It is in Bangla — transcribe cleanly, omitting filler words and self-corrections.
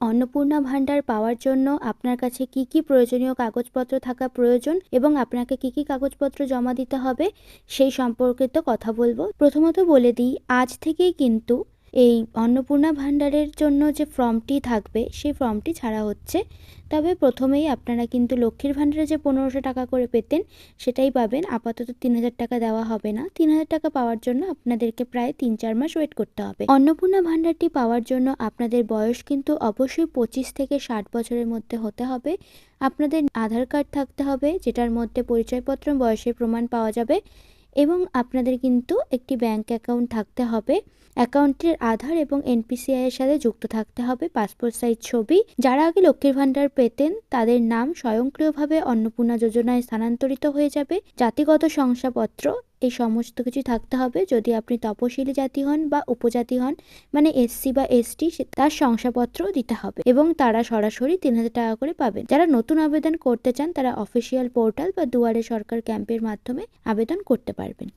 অন্নপূর্ণা ভান্ডার পাওয়ার জন্য আপনার কাছে কি কি প্রয়োজনীয় কাগজপত্র থাকা প্রয়োজন এবং আপনাকে কি কি কাগজপত্র জমা দিতে হবে সেই সম্পর্কিত কথা বলবো। প্রথমত বলে দিই, আজ থেকেই কিন্তু এই অন্নপূর্ণা ভান্ডারের জন্য যে ফর্মটি থাকবে সেই ফর্মটি ছাড়া হচ্ছে। তবে প্রথমেই আপনারা কিন্তু লক্ষ্মীর ভান্ডারে যে 1500 টাকা করে পেতেন সেটাই পাবেন। আপাতত 3000 টাকা দেওয়া হবে না। 3000 টাকা পাওয়ার জন্য আপনাদেরকে প্রায় 3-4 মাস ওয়েট করতে হবে। অন্নপূর্ণা ভান্ডারটি পাওয়ার জন্য আপনাদের বয়স কিন্তু অবশ্যই 25 থেকে 60 বছরের মধ্যে হতে হবে। আপনাদের আধার কার্ড থাকতে হবে, যেটার মধ্যে পরিচয়পত্র, বয়সের প্রমাণ পাওয়া যাবে এবং আপনাদের কিন্তু একটি ব্যাংক অ্যাকাউন্ট থাকতে হবে। অ্যাকাউন্টের আধার এবং এনপিসিআই এর সাথে যুক্ত থাকতে হবে পাসপোর্ট সাইজ ছবি। যারা আগে লক্ষ্মীর ভান্ডার পেতেন তাদের নাম স্বয়ংক্রিয়ভাবে অন্নপূর্ণা যোজনায় স্থানান্তরিত হয়ে যাবে। জাতিগত শংসাপত্র এই সমস্ত কিছু থাকতে হবে। যদি আপনি তপশিলি জাতি হন বা উপজাতি হন, মানে এসসি বা এসটি, তার শংসাপত্র দিতে হবে এবং তারা সরাসরি 3000 টাকা করে পাবেন। যারা নতুন আবেদন করতে চান তারা অফিসিয়াল পোর্টাল বা দুয়ারে সরকার ক্যাম্পের মাধ্যমে আবেদন করতে পারবেন।